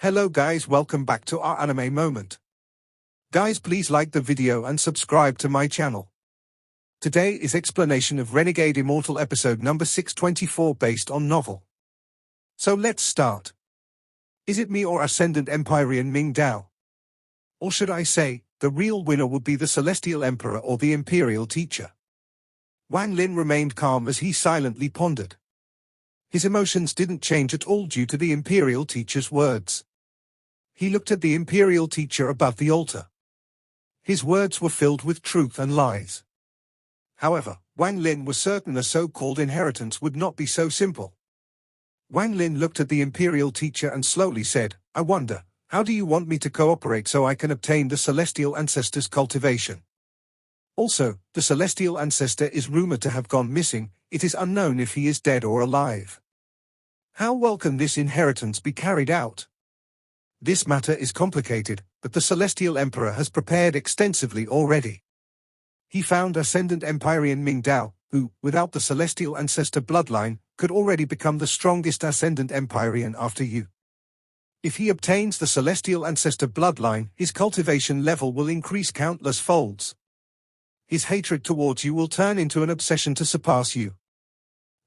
Hello guys, welcome back to our anime moment. Guys, please like the video and subscribe to my channel. Today is explanation of Renegade Immortal episode number 624 based on novel. So let's start. Is it me or Ascendant Empyrean Ming Dao? Or should I say, the real winner would be the Celestial Emperor or the Imperial Teacher? Wang Lin remained calm as he silently pondered. His emotions didn't change at all due to the Imperial Teacher's words. He looked at the Imperial Teacher above the altar. His words were filled with truth and lies. However, Wang Lin was certain a so-called inheritance would not be so simple. Wang Lin looked at the Imperial Teacher and slowly said, "I wonder, how do you want me to cooperate so I can obtain the Celestial Ancestor's cultivation? Also, the Celestial Ancestor is rumored to have gone missing. It is unknown if he is dead or alive. How well can this inheritance be carried out? This matter is complicated, but the Celestial Emperor has prepared extensively already. He found Ascendant Empyrean Ming Dao, who, without the Celestial Ancestor bloodline, could already become the strongest Ascendant Empyrean after you. If he obtains the Celestial Ancestor bloodline, his cultivation level will increase countless folds. His hatred towards you will turn into an obsession to surpass you.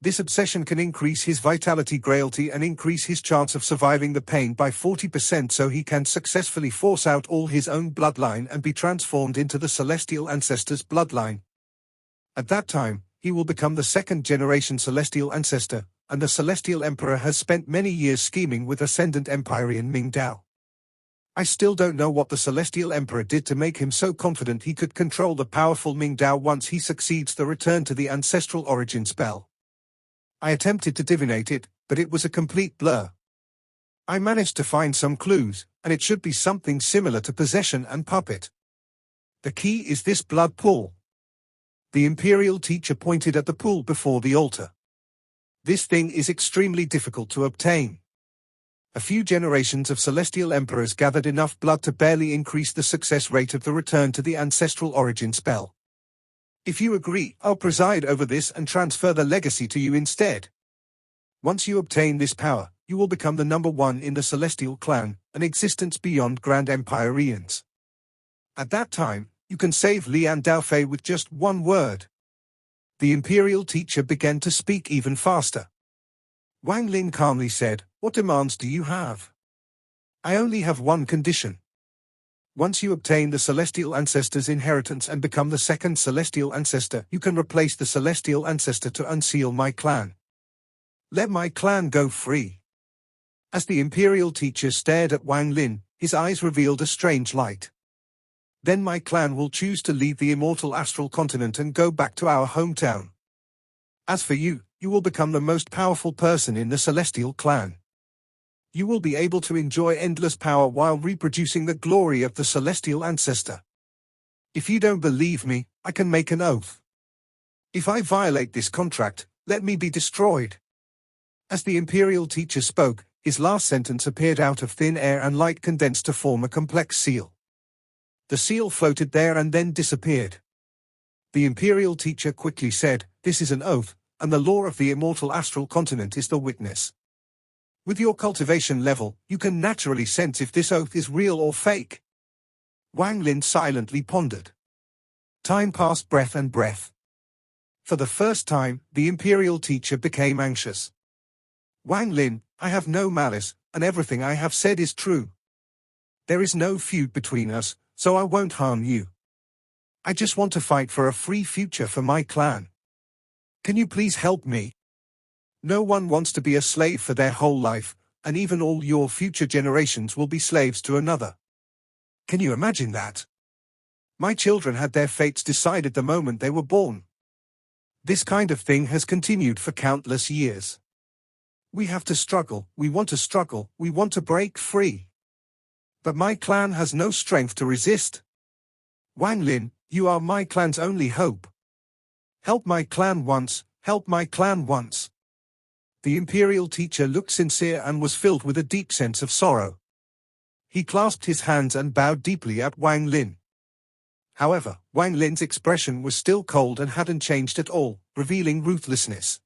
This obsession can increase his vitality grailty and increase his chance of surviving the pain by 40% so he can successfully force out all his own bloodline and be transformed into the Celestial Ancestor's bloodline. At that time, he will become the second-generation Celestial Ancestor, and the Celestial Emperor has spent many years scheming with Ascendant Empyrean Ming Dao. I still don't know what the Celestial Emperor did to make him so confident he could control the powerful Ming Dao once he succeeds the return to the ancestral origin spell. I attempted to divinate it, but it was a complete blur. I managed to find some clues, and it should be something similar to possession and puppet. The key is this blood pool." The Imperial Teacher pointed at the pool before the altar. "This thing is extremely difficult to obtain. A few generations of Celestial Emperors gathered enough blood to barely increase the success rate of the return to the ancestral origin spell. If you agree, I'll preside over this and transfer the legacy to you instead. Once you obtain this power, you will become the number one in the Celestial Clan, an existence beyond Grand Empyreans. At that time, you can save Lian Daofei with just one word." The Imperial Teacher began to speak even faster. Wang Lin calmly said, "What demands do you have?" "I only have one condition. Once you obtain the Celestial Ancestor's inheritance and become the second Celestial Ancestor, you can replace the Celestial Ancestor to unseal my clan. Let my clan go free." As the Imperial Teacher stared at Wang Lin, his eyes revealed a strange light. "Then my clan will choose to leave the immortal astral continent and go back to our hometown. As for you, you will become the most powerful person in the Celestial Clan. You will be able to enjoy endless power while reproducing the glory of the Celestial Ancestor. If you don't believe me, I can make an oath. If I violate this contract, let me be destroyed." As the Imperial Teacher spoke, his last sentence appeared out of thin air and light condensed to form a complex seal. The seal floated there and then disappeared. The Imperial Teacher quickly said, "This is an oath, and the law of the immortal astral continent is the witness. With your cultivation level, you can naturally sense if this oath is real or fake." Wang Lin silently pondered. Time passed breath and breath. For the first time, the Imperial Teacher became anxious. "Wang Lin, I have no malice, and everything I have said is true. There is no feud between us, so I won't harm you. I just want to fight for a free future for my clan. Can you please help me? No one wants to be a slave for their whole life, and even all your future generations will be slaves to another. Can you imagine that? My children had their fates decided the moment they were born. This kind of thing has continued for countless years. We have to struggle, we want to break free. But my clan has no strength to resist. Wang Lin, you are my clan's only hope. Help my clan once, help my clan once." The Imperial Teacher looked sincere and was filled with a deep sense of sorrow. He clasped his hands and bowed deeply at Wang Lin. However, Wang Lin's expression was still cold and hadn't changed at all, revealing ruthlessness.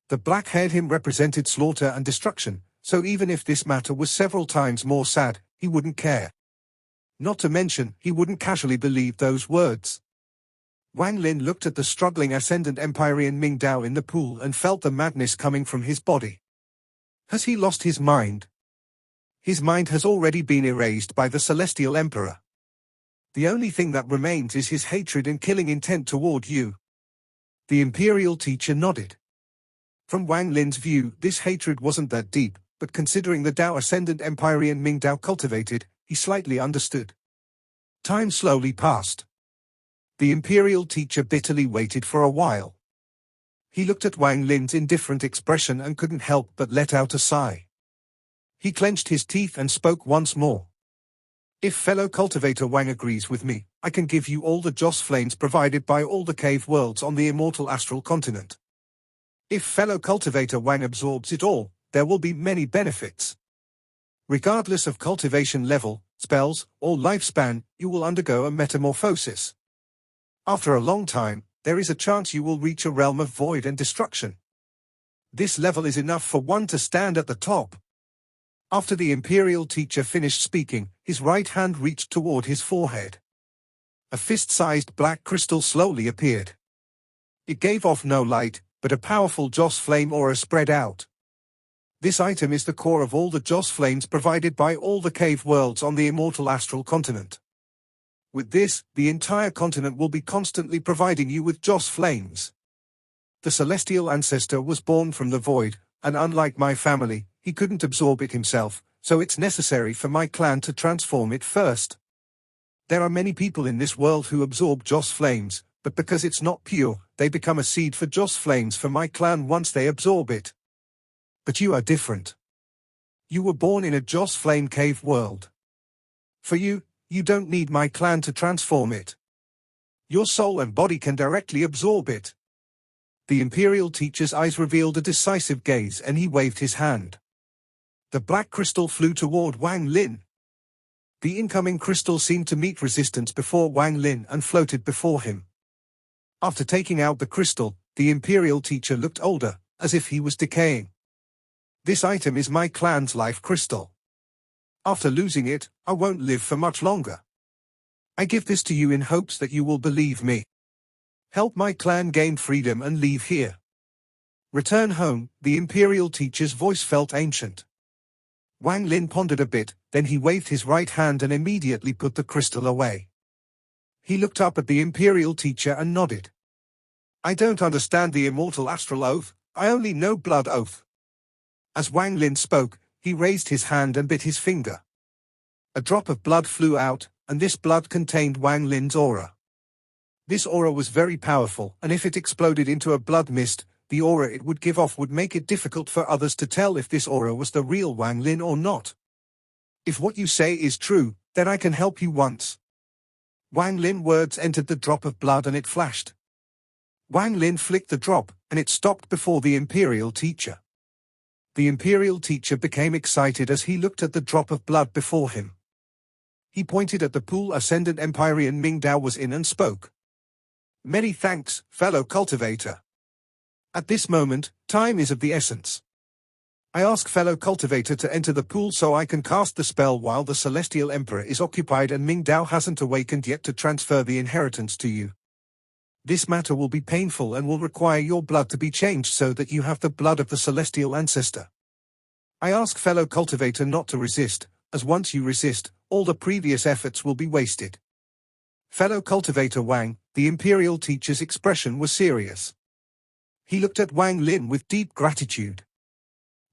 The black-haired him represented slaughter and destruction, so even if this matter was several times more sad, he wouldn't care. Not to mention, he wouldn't casually believe those words. Wang Lin looked at the struggling Ascendant Empyrean Ming Dao in the pool and felt the madness coming from his body. Has he lost his mind? His mind has already been erased by the Celestial Emperor. The only thing that remains is his hatred and killing intent toward you. The Imperial teacher nodded. From Wang Lin's view, this hatred wasn't that deep, but considering the Dao Ascendant Empyrean Ming Dao cultivated, he slightly understood. Time slowly passed. The Imperial teacher bitterly waited for a while. He looked at Wang Lin's indifferent expression and couldn't help but let out a sigh. He clenched his teeth and spoke once more. If fellow cultivator Wang agrees with me, I can give you all the Joss flames provided by all the cave worlds on the immortal astral continent. If fellow cultivator Wang absorbs it all, there will be many benefits. Regardless of cultivation level, spells, or lifespan, you will undergo a metamorphosis. After a long time, there is a chance you will reach a realm of void and destruction. This level is enough for one to stand at the top. After the Imperial teacher finished speaking, his right hand reached toward his forehead. A fist-sized black crystal slowly appeared. It gave off no light, but a powerful Joss flame aura spread out. This item is the core of all the Joss flames provided by all the cave worlds on the immortal astral continent. With this, the entire continent will be constantly providing you with Joss flames. The celestial ancestor was born from the void, and unlike my family, he couldn't absorb it himself, so it's necessary for my clan to transform it first. There are many people in this world who absorb Joss flames, but because it's not pure, they become a seed for Joss flames for my clan once they absorb it. But you are different. You were born in a Joss flame cave world. For you, you don't need my clan to transform it. Your soul and body can directly absorb it. The Imperial teacher's eyes revealed a decisive gaze and he waved his hand. The black crystal flew toward Wang Lin. The incoming crystal seemed to meet resistance before Wang Lin and floated before him. After taking out the crystal, the Imperial teacher looked older, as if he was decaying. This item is my clan's life crystal. After losing it, I won't live for much longer. I give this to you in hopes that you will believe me. Help my clan gain freedom and leave here. Return home, the Imperial teacher's voice felt ancient. Wang Lin pondered a bit, then he waved his right hand and immediately put the crystal away. He looked up at the Imperial teacher and nodded. I don't understand the immortal astral oath, I only know blood oath. As Wang Lin spoke, he raised his hand and bit his finger. A drop of blood flew out, and this blood contained Wang Lin's aura. This aura was very powerful, and if it exploded into a blood mist, the aura it would give off would make it difficult for others to tell if this aura was the real Wang Lin or not. If what you say is true, then I can help you once. Wang Lin words entered the drop of blood and it flashed. Wang Lin flicked the drop, and it stopped before the Imperial teacher. The Imperial teacher became excited as he looked at the drop of blood before him. He pointed at the pool Ascendant Empyrean Ming Dao was in and spoke. Many thanks, fellow cultivator. At this moment, time is of the essence. I ask fellow cultivator to enter the pool so I can cast the spell while the Celestial Emperor is occupied and Ming Dao hasn't awakened yet to transfer the inheritance to you. This matter will be painful and will require your blood to be changed so that you have the blood of the celestial ancestor. I ask fellow cultivator not to resist, as once you resist, all the previous efforts will be wasted. Fellow cultivator Wang, the Imperial teacher's expression was serious. He looked at Wang Lin with deep gratitude.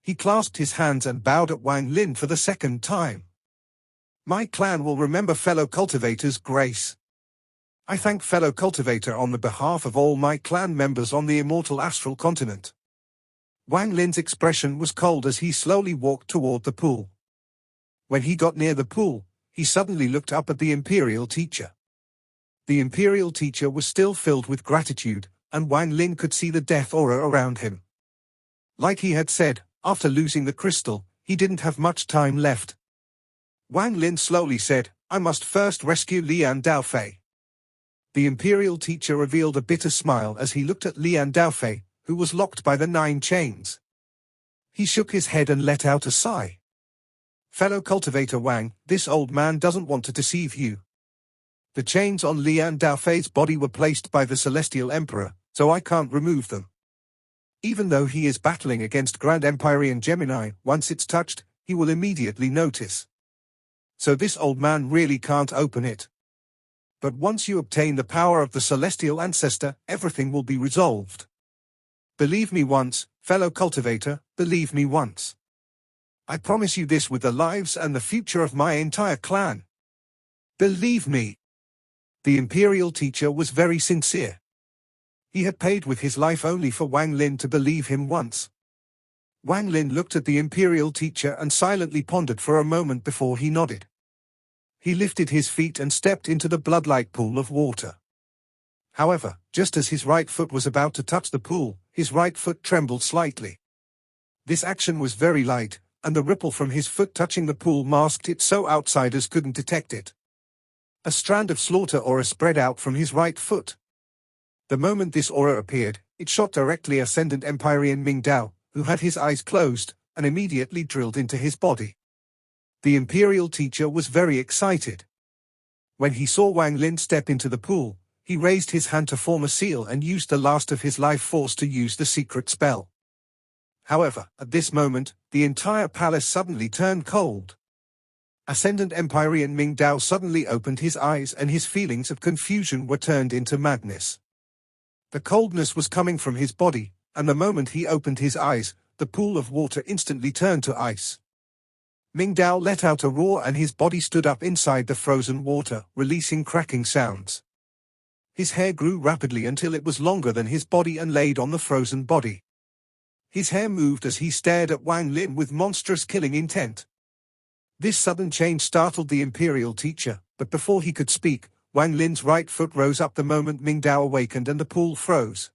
He clasped his hands and bowed at Wang Lin for the second time. My clan will remember fellow cultivator's grace. I thank fellow cultivator on the behalf of all my clan members on the immortal astral continent. Wang Lin's expression was cold as he slowly walked toward the pool. When he got near the pool, he suddenly looked up at the Imperial teacher. The Imperial teacher was still filled with gratitude, and Wang Lin could see the death aura around him. Like he had said, after losing the crystal, he didn't have much time left. Wang Lin slowly said, I must first rescue Lian Daofei. The Imperial teacher revealed a bitter smile as he looked at Lian Daofei, who was locked by the 9 chains. He shook his head and let out a sigh. Fellow cultivator Wang, this old man doesn't want to deceive you. The chains on Lian Daofei's body were placed by the Celestial Emperor, so I can't remove them. Even though he is battling against Grand Empyrean Gemini, once it's touched, he will immediately notice. So this old man really can't open it. But once you obtain the power of the Celestial Ancestor, everything will be resolved. Believe me once, fellow cultivator, believe me once. I promise you this with the lives and the future of my entire clan. Believe me. The Imperial teacher was very sincere. He had paid with his life only for Wang Lin to believe him once. Wang Lin looked at the Imperial teacher and silently pondered for a moment before he nodded. He lifted his feet and stepped into the blood-like pool of water. However, just as his right foot was about to touch the pool, his right foot trembled slightly. This action was very light, and the ripple from his foot touching the pool masked it so outsiders couldn't detect it. A strand of slaughter aura spread out from his right foot. The moment this aura appeared, it shot directly Ascendant Empyrean Ming Dao, who had his eyes closed, and immediately drilled into his body. The Imperial teacher was very excited. When he saw Wang Lin step into the pool, he raised his hand to form a seal and used the last of his life force to use the secret spell. However, at this moment, the entire palace suddenly turned cold. Ascendant Empyrean Ming Dao suddenly opened his eyes and his feelings of confusion were turned into madness. The coldness was coming from his body, and the moment he opened his eyes, the pool of water instantly turned to ice. Ming Dao let out a roar and his body stood up inside the frozen water, releasing cracking sounds. His hair grew rapidly until it was longer than his body and laid on the frozen body. His hair moved as he stared at Wang Lin with monstrous killing intent. This sudden change startled the Imperial teacher, but before he could speak, Wang Lin's right foot rose up the moment Ming Dao awakened and the pool froze.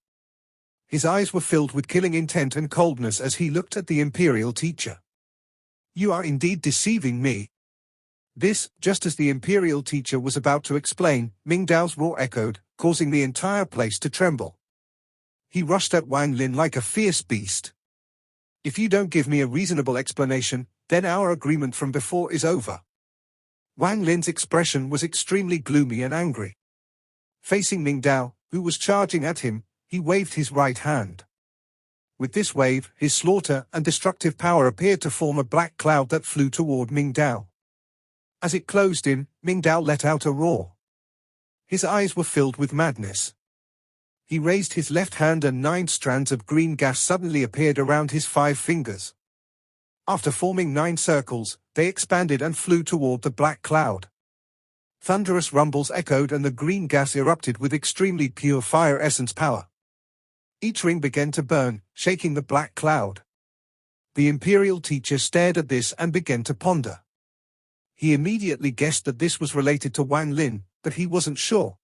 His eyes were filled with killing intent and coldness as he looked at the Imperial teacher. You are indeed deceiving me. This, just as the Imperial teacher was about to explain, Ming Dao's roar echoed, causing the entire place to tremble. He rushed at Wang Lin like a fierce beast. If you don't give me a reasonable explanation, then our agreement from before is over. Wang Lin's expression was extremely gloomy and angry. Facing Ming Dao, who was charging at him, he waved his right hand. With this wave, his slaughter and destructive power appeared to form a black cloud that flew toward Ming Dao. As it closed in, Ming Dao let out a roar. His eyes were filled with madness. He raised his left hand and 9 strands of green gas suddenly appeared around his 5 fingers. After forming 9 circles, they expanded and flew toward the black cloud. Thunderous rumbles echoed and the green gas erupted with extremely pure fire essence power. Each ring began to burn, shaking the black cloud. The Imperial teacher stared at this and began to ponder. He immediately guessed that this was related to Wang Lin, but he wasn't sure.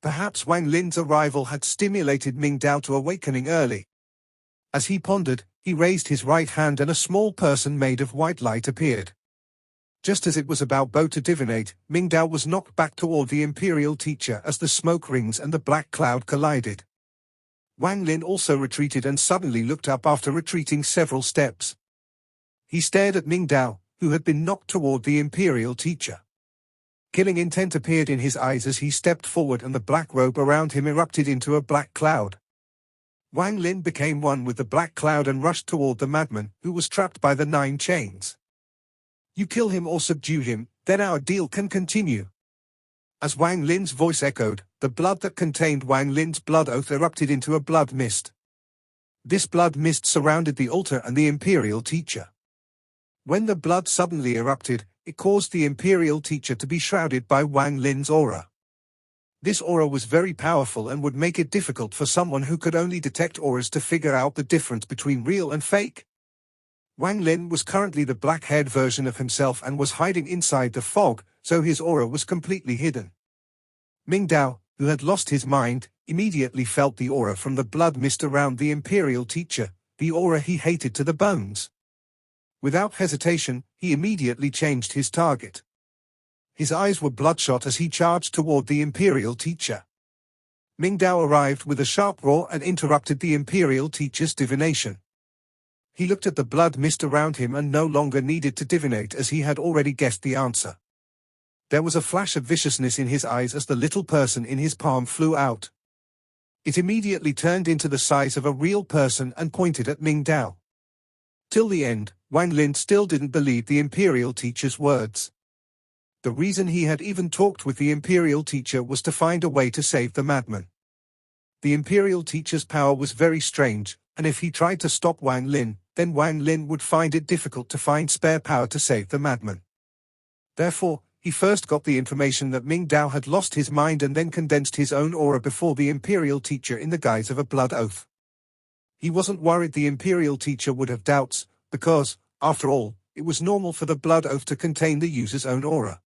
Perhaps Wang Lin's arrival had stimulated Ming Dao to awakening early. As he pondered, he raised his right hand and a small person made of white light appeared. Just as it was about to divinate, Ming Dao was knocked back toward the Imperial teacher as the smoke rings and the black cloud collided. Wang Lin also retreated and suddenly looked up after retreating several steps. He stared at Ming Dao, who had been knocked toward the Imperial teacher. Killing intent appeared in his eyes as he stepped forward and the black robe around him erupted into a black cloud. Wang Lin became one with the black cloud and rushed toward the madman, who was trapped by the 9 chains. You kill him or subdue him, then our deal can continue. As Wang Lin's voice echoed, the blood that contained Wang Lin's blood oath erupted into a blood mist. This blood mist surrounded the altar and the Imperial teacher. When the blood suddenly erupted, it caused the Imperial teacher to be shrouded by Wang Lin's aura. This aura was very powerful and would make it difficult for someone who could only detect auras to figure out the difference between real and fake. Wang Lin was currently the black-haired version of himself and was hiding inside the fog, so his aura was completely hidden. Ming Dao, who had lost his mind, immediately felt the aura from the blood mist around the Imperial teacher, the aura he hated to the bones. Without hesitation, he immediately changed his target. His eyes were bloodshot as he charged toward the Imperial teacher. Ming Dao arrived with a sharp roar and interrupted the Imperial teacher's divination. He looked at the blood mist around him and no longer needed to divinate as he had already guessed the answer. There was a flash of viciousness in his eyes as the little person in his palm flew out. It immediately turned into the size of a real person and pointed at Ming Dao. Till the end, Wang Lin still didn't believe the imperial teacher's words. The reason he had even talked with the imperial teacher was to find a way to save the madman. The imperial teacher's power was very strange, and if he tried to stop Wang Lin, then Wang Lin would find it difficult to find spare power to save the madman. Therefore, he first got the information that Ming Dao had lost his mind and then condensed his own aura before the imperial teacher in the guise of a blood oath. He wasn't worried the imperial teacher would have doubts, because, after all, it was normal for the blood oath to contain the user's own aura.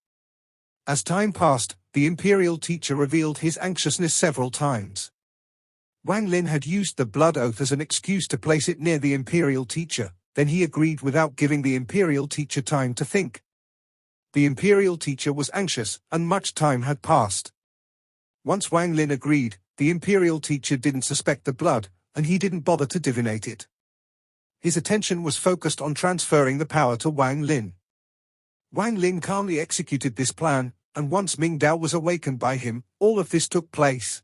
As time passed, the imperial teacher revealed his anxiousness several times. Wang Lin had used the blood oath as an excuse to place it near the imperial teacher, then he agreed without giving the imperial teacher time to think. The imperial teacher was anxious, and much time had passed. Once Wang Lin agreed, the imperial teacher didn't suspect the blood, and he didn't bother to divinate it. His attention was focused on transferring the power to Wang Lin. Wang Lin calmly executed this plan, and once Ming Dao was awakened by him, all of this took place.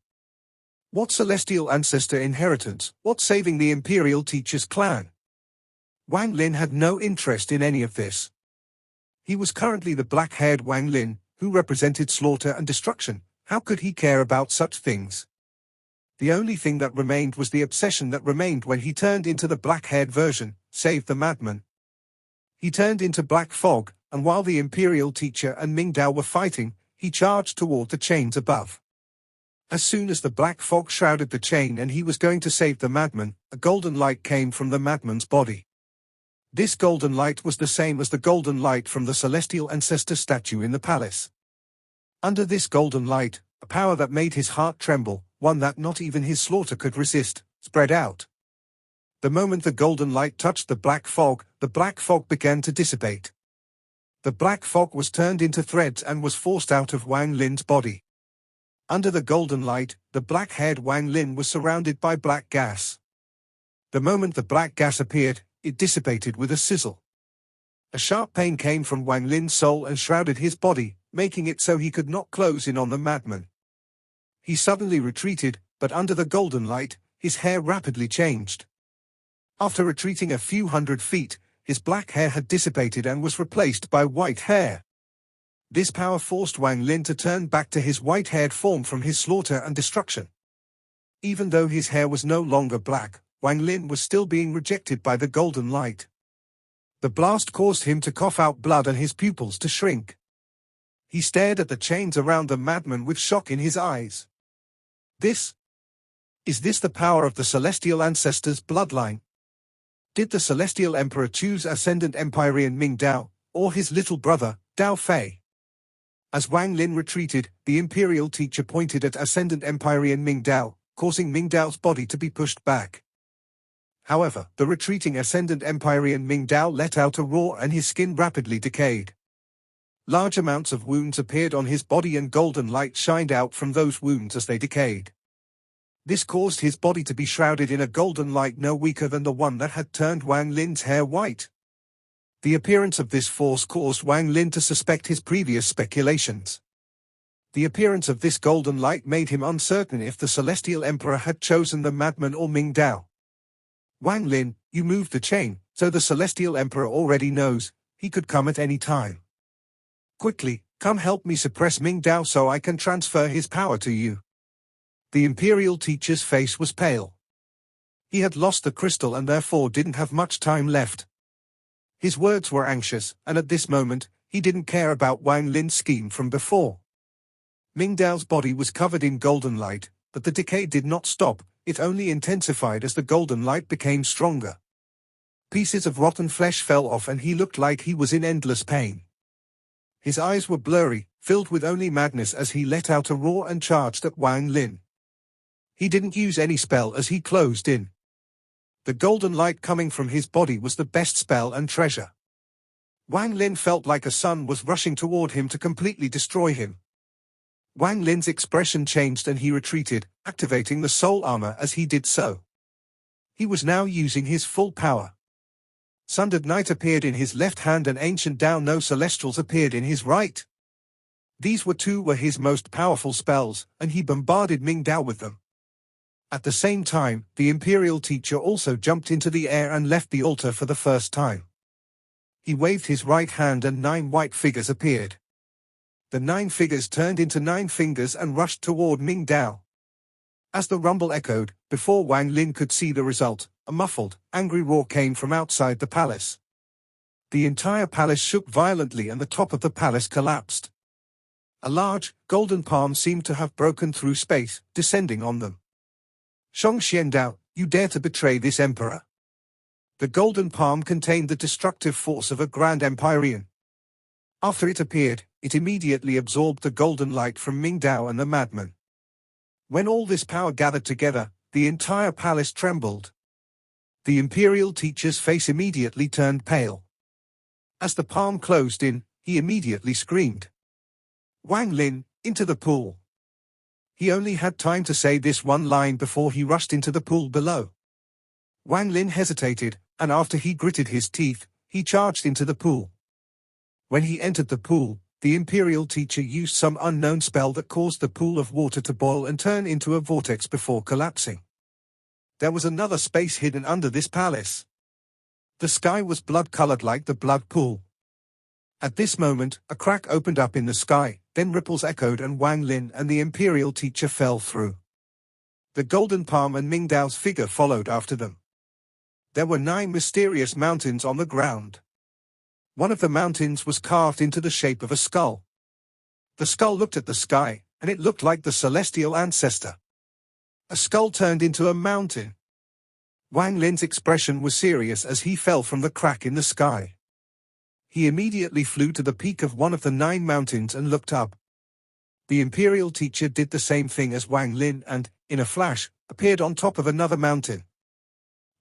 What celestial ancestor inheritance, what saving the imperial teacher's clan? Wang Lin had no interest in any of this. He was currently the black-haired Wang Lin, who represented slaughter and destruction. How could he care about such things? The only thing that remained was the obsession that remained when he turned into the black-haired version, save the madman. He turned into black fog, and while the imperial teacher and Ming Dao were fighting, he charged toward the chains above. As soon as the black fog shrouded the chain and he was going to save the madman, a golden light came from the madman's body. This golden light was the same as the golden light from the celestial ancestor statue in the palace. Under this golden light, a power that made his heart tremble, one that not even his slaughter could resist, spread out. The moment the golden light touched the black fog began to dissipate. The black fog was turned into threads and was forced out of Wang Lin's body. Under the golden light, the black-haired Wang Lin was surrounded by black gas. The moment the black gas appeared, it dissipated with a sizzle. A sharp pain came from Wang Lin's soul and shrouded his body, making it so he could not close in on the madman. He suddenly retreated, but under the golden light, his hair rapidly changed. After retreating a few hundred feet, his black hair had dissipated and was replaced by white hair. This power forced Wang Lin to turn back to his white-haired form from his slaughter and destruction. Even though his hair was no longer black, Wang Lin was still being rejected by the golden light. The blast caused him to cough out blood and his pupils to shrink. He stared at the chains around the madman with shock in his eyes. Is this the power of the celestial ancestors' bloodline? Did the celestial emperor choose ascendant Empyrean Ming Dao, or his little brother, Dao Fei? As Wang Lin retreated, the imperial teacher pointed at ascendant Empyrean Ming Dao, causing Ming Dao's body to be pushed back. However, the retreating ascendant Empyrean Ming Dao let out a roar and his skin rapidly decayed. Large amounts of wounds appeared on his body and golden light shined out from those wounds as they decayed. This caused his body to be shrouded in a golden light no weaker than the one that had turned Wang Lin's hair white. The appearance of this force caused Wang Lin to suspect his previous speculations. The appearance of this golden light made him uncertain if the celestial emperor had chosen the madman or Ming Dao. Wang Lin, you moved the chain, so the celestial emperor already knows, he could come at any time. Quickly, come help me suppress Ming Dao so I can transfer his power to you. The imperial teacher's face was pale. He had lost the crystal and therefore didn't have much time left. His words were anxious, and at this moment, he didn't care about Wang Lin's scheme from before. Ming Dao's body was covered in golden light, but the decay did not stop, it only intensified as the golden light became stronger. Pieces of rotten flesh fell off and he looked like he was in endless pain. His eyes were blurry, filled with only madness as he let out a roar and charged at Wang Lin. He didn't use any spell as he closed in. The golden light coming from his body was the best spell and treasure. Wang Lin felt like a sun was rushing toward him to completely destroy him. Wang Lin's expression changed and he retreated, activating the soul armor as he did so. He was now using his full power. Sundered Night appeared in his left hand and Ancient Dao No Celestials appeared in his right. These were his most powerful spells, and he bombarded Ming Dao with them. At the same time, the Imperial Teacher also jumped into the air and left the altar for the first time. He waved his right hand and 9 white figures appeared. The 9 figures turned into 9 fingers and rushed toward Ming Dao. As the rumble echoed, before Wang Lin could see the result, a muffled, angry roar came from outside the palace. The entire palace shook violently and the top of the palace collapsed. A large, golden palm seemed to have broken through space, descending on them. Shang Xiandao, you dare to betray this emperor? The golden palm contained the destructive force of a grand empyrean. After it appeared, it immediately absorbed the golden light from Ming Dao and the madman. When all this power gathered together, the entire palace trembled. The Imperial Teacher's face immediately turned pale. As the palm closed in, he immediately screamed, "Wang Lin, into the pool!" He only had time to say this one line before he rushed into the pool below. Wang Lin hesitated, and after he gritted his teeth, he charged into the pool. When he entered the pool, the Imperial Teacher used some unknown spell that caused the pool of water to boil and turn into a vortex before collapsing. There was another space hidden under this palace. The sky was blood-colored like the blood pool. At this moment, a crack opened up in the sky, then ripples echoed and Wang Lin and the Imperial Teacher fell through. The golden palm and Ming Dao's figure followed after them. There were 9 mysterious mountains on the ground. One of the mountains was carved into the shape of a skull. The skull looked at the sky, and it looked like the celestial ancestor. A skull turned into a mountain. Wang Lin's expression was serious as he fell from the crack in the sky. He immediately flew to the peak of one of the 9 mountains and looked up. The Imperial Teacher did the same thing as Wang Lin and, in a flash, appeared on top of another mountain.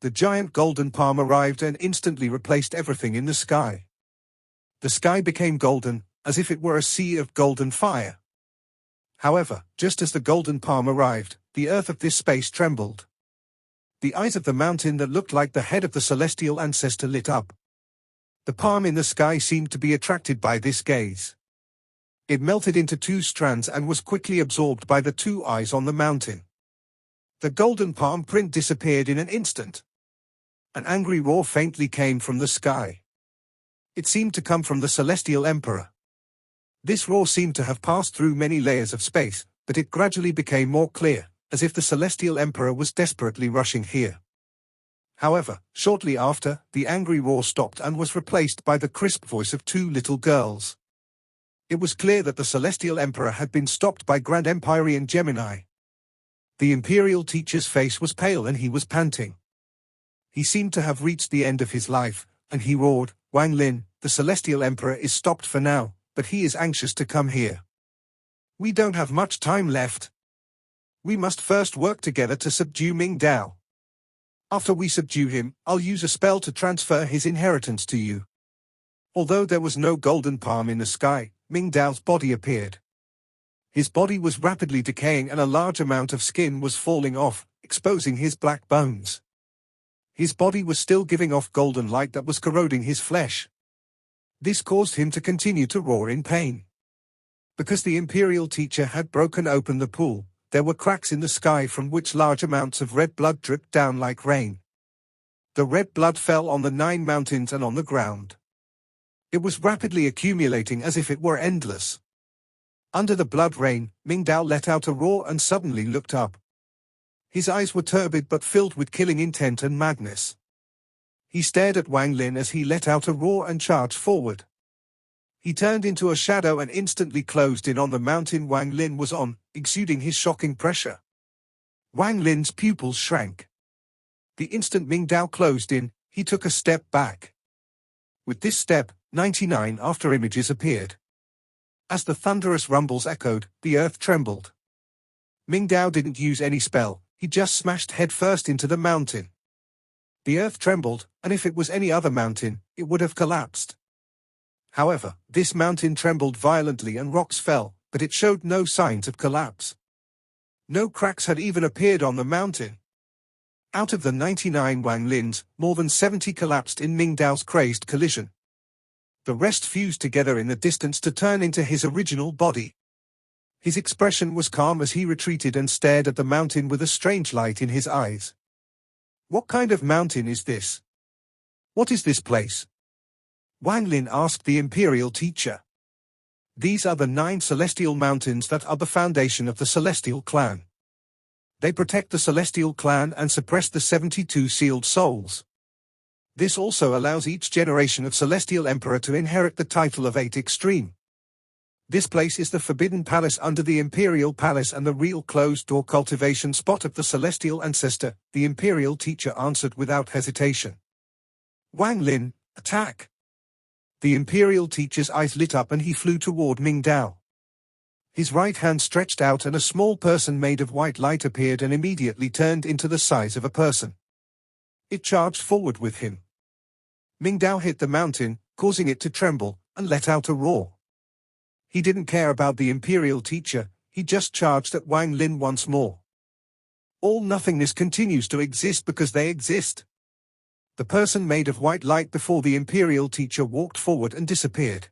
The giant golden palm arrived and instantly replaced everything in the sky. The sky became golden, as if it were a sea of golden fire. However, just as the golden palm arrived, the earth of this space trembled. The eyes of the mountain that looked like the head of the celestial ancestor lit up. The palm in the sky seemed to be attracted by this gaze. It melted into 2 strands and was quickly absorbed by the 2 eyes on the mountain. The golden palm print disappeared in an instant. An angry roar faintly came from the sky. It seemed to come from the Celestial Emperor. This roar seemed to have passed through many layers of space, but it gradually became more clear, as if the Celestial Emperor was desperately rushing here. However, shortly after, the angry roar stopped and was replaced by the crisp voice of 2 little girls. It was clear that the Celestial Emperor had been stopped by Grand Empyrean Gemini. The Imperial Teacher's face was pale and he was panting. He seemed to have reached the end of his life, and he roared, "Wang Lin, the Celestial Emperor is stopped for now, but he is anxious to come here. We don't have much time left. We must first work together to subdue Ming Dao. After we subdue him, I'll use a spell to transfer his inheritance to you." Although there was no golden palm in the sky, Ming Dao's body appeared. His body was rapidly decaying and a large amount of skin was falling off, exposing his black bones. His body was still giving off golden light that was corroding his flesh. This caused him to continue to roar in pain. Because the Imperial Teacher had broken open the pool, there were cracks in the sky from which large amounts of red blood dripped down like rain. The red blood fell on the 9 mountains and on the ground. It was rapidly accumulating as if it were endless. Under the blood rain, Ming Dao let out a roar and suddenly looked up. His eyes were turbid but filled with killing intent and madness. He stared at Wang Lin as he let out a roar and charged forward. He turned into a shadow and instantly closed in on the mountain Wang Lin was on, exuding his shocking pressure. Wang Lin's pupils shrank. The instant Ming Dao closed in, he took a step back. With this step, 99 afterimages appeared. As the thunderous rumbles echoed, the earth trembled. Ming Dao didn't use any spell, he just smashed headfirst into the mountain. The earth trembled, and if it was any other mountain, it would have collapsed. However, this mountain trembled violently and rocks fell, but it showed no signs of collapse. No cracks had even appeared on the mountain. Out of the 99 Wang Lins, more than 70 collapsed in Ming Dao's crazed collision. The rest fused together in the distance to turn into his original body. His expression was calm as he retreated and stared at the mountain with a strange light in his eyes. What kind of mountain is this? What is this place? Wang Lin asked the imperial teacher. These are the 9 celestial mountains that are the foundation of the celestial clan. They protect the celestial clan and suppress the 72 sealed souls. This also allows each generation of celestial emperor to inherit the title of 8 Extreme. This place is the Forbidden Palace under the Imperial Palace and the real closed-door cultivation spot of the celestial ancestor, the imperial teacher answered without hesitation. Wang Lin, attack! The imperial teacher's eyes lit up and he flew toward Ming Dao. His right hand stretched out and a small person made of white light appeared and immediately turned into the size of a person. It charged forward with him. Ming Dao hit the mountain, causing it to tremble, and let out a roar. He didn't care about the imperial teacher, he just charged at Wang Lin once more. All nothingness continues to exist because they exist. The person made of white light before the imperial teacher walked forward and disappeared.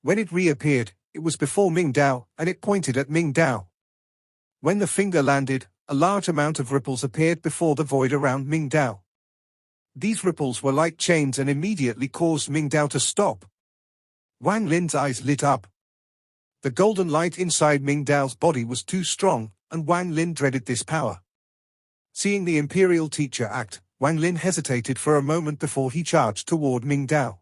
When it reappeared, it was before Ming Dao, and it pointed at Ming Dao. When the finger landed, a large amount of ripples appeared before the void around Ming Dao. These ripples were like chains and immediately caused Ming Dao to stop. Wang Lin's eyes lit up. The golden light inside Ming Dao's body was too strong, and Wang Lin dreaded this power. Seeing the imperial teacher act, Wang Lin hesitated for a moment before he charged toward Ming Dao.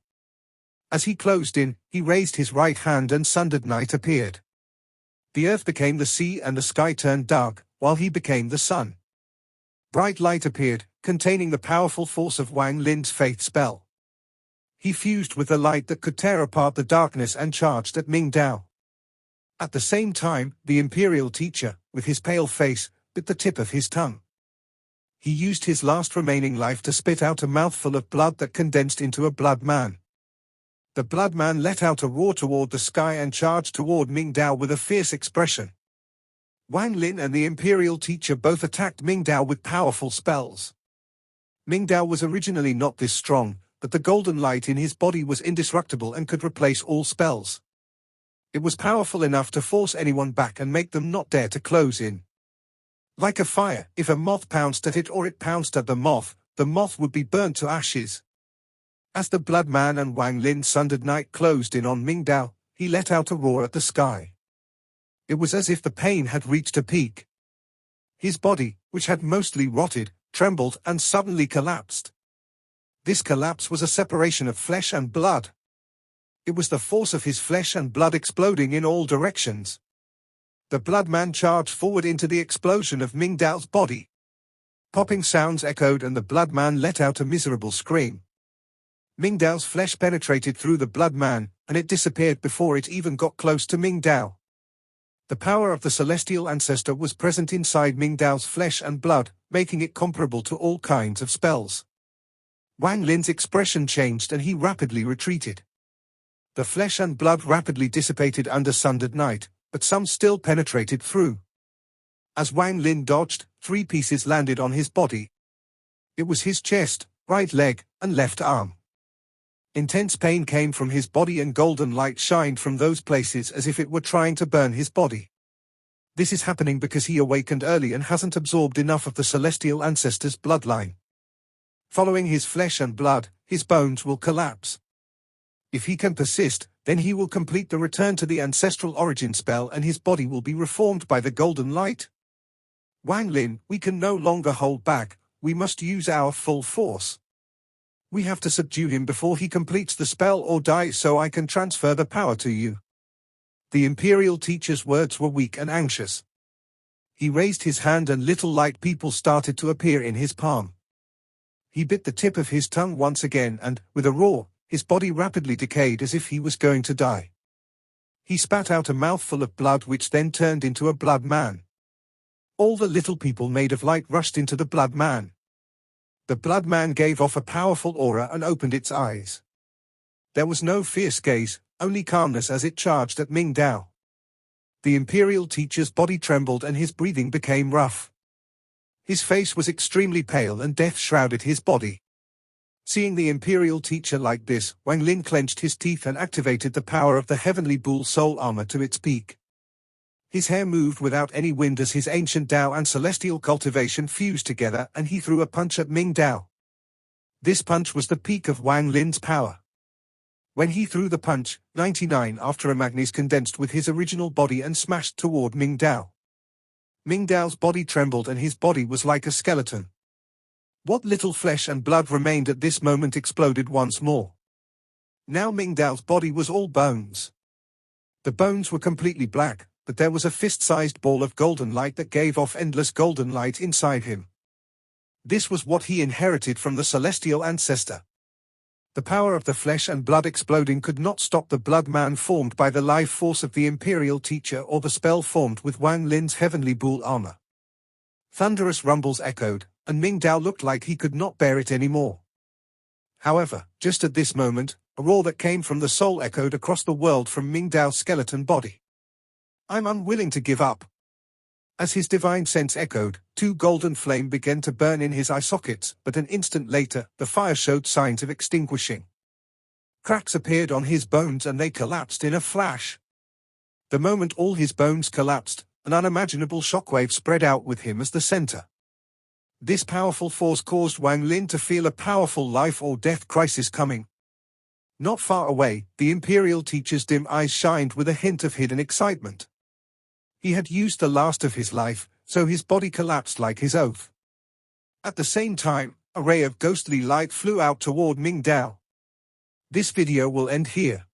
As he closed in, he raised his right hand and sundered night appeared. The earth became the sea and the sky turned dark, while he became the sun. Bright light appeared, containing the powerful force of Wang Lin's faith spell. He fused with the light that could tear apart the darkness and charged at Ming Dao. At the same time, the imperial teacher, with his pale face, bit the tip of his tongue. He used his last remaining life to spit out a mouthful of blood that condensed into a blood man. The blood man let out a roar toward the sky and charged toward Ming Dao with a fierce expression. Wang Lin and the imperial teacher both attacked Ming Dao with powerful spells. Ming Dao was originally not this strong, but the golden light in his body was indestructible and could replace all spells. It was powerful enough to force anyone back and make them not dare to close in. Like a fire, if a moth pounced at it or it pounced at the moth would be burnt to ashes. As the blood man and Wang Lin's sundered night closed in on Ming Dao, he let out a roar at the sky. It was as if the pain had reached a peak. His body, which had mostly rotted, trembled and suddenly collapsed. This collapse was a separation of flesh and blood. It was the force of his flesh and blood exploding in all directions. The blood man charged forward into the explosion of Ming Dao's body. Popping sounds echoed and the blood man let out a miserable scream. Ming Dao's flesh penetrated through the blood man, and it disappeared before it even got close to Ming Dao. The power of the celestial ancestor was present inside Ming Dao's flesh and blood, making it comparable to all kinds of spells. Wang Lin's expression changed and he rapidly retreated. The flesh and blood rapidly dissipated under sundered night, but some still penetrated through. As Wang Lin dodged, 3 pieces landed on his body. It was his chest, right leg, and left arm. Intense pain came from his body and golden light shined from those places as if it were trying to burn his body. This is happening because he awakened early and hasn't absorbed enough of the celestial ancestor's bloodline. Following his flesh and blood, his bones will collapse. If he can persist, then he will complete the return to the ancestral origin spell and his body will be reformed by the golden light. Wang Lin, we can no longer hold back, we must use our full force. We have to subdue him before he completes the spell or die so I can transfer the power to you. The imperial teacher's words were weak and anxious. He raised his hand and little light people started to appear in his palm. He bit the tip of his tongue once again and, with a roar, his body rapidly decayed as if he was going to die. He spat out a mouthful of blood which then turned into a blood man. All the little people made of light rushed into the blood man. The blood man gave off a powerful aura and opened its eyes. There was no fierce gaze, only calmness as it charged at Ming Dao. The imperial teacher's body trembled and his breathing became rough. His face was extremely pale and death shrouded his body. Seeing the Imperial teacher like this, Wang Lin clenched his teeth and activated the power of the Heavenly Bull soul armor to its peak. His hair moved without any wind as his ancient Tao and celestial cultivation fused together, and he threw a punch at Ming Dao. This punch was the peak of Wang Lin's power. When he threw the punch, 99 after a magnes condensed with his original body and smashed toward Ming Dao. Ming Dao's body trembled and his body was like a skeleton. What little flesh and blood remained at this moment exploded once more. Now Ming Dao's body was all bones. The bones were completely black, but there was a fist-sized ball of golden light that gave off endless golden light inside him. This was what he inherited from the celestial ancestor. The power of the flesh and blood exploding could not stop the blood man formed by the life force of the Imperial teacher or the spell formed with Wang Lin's heavenly bull armor. Thunderous rumbles echoed, and Ming Dao looked like he could not bear it anymore. However, just at this moment, a roar that came from the soul echoed across the world from Ming Dao's skeleton body. "I'm unwilling to give up." As his divine sense echoed, 2 golden flame began to burn in his eye sockets, but an instant later, the fire showed signs of extinguishing. Cracks appeared on his bones and they collapsed in a flash. The moment all his bones collapsed, an unimaginable shockwave spread out with him as the center. This powerful force caused Wang Lin to feel a powerful life or death crisis coming. Not far away, the Imperial teacher's dim eyes shined with a hint of hidden excitement. He had used the last of his life, so his body collapsed like his oath. At the same time, a ray of ghostly light flew out toward Ming Dao. This video will end here.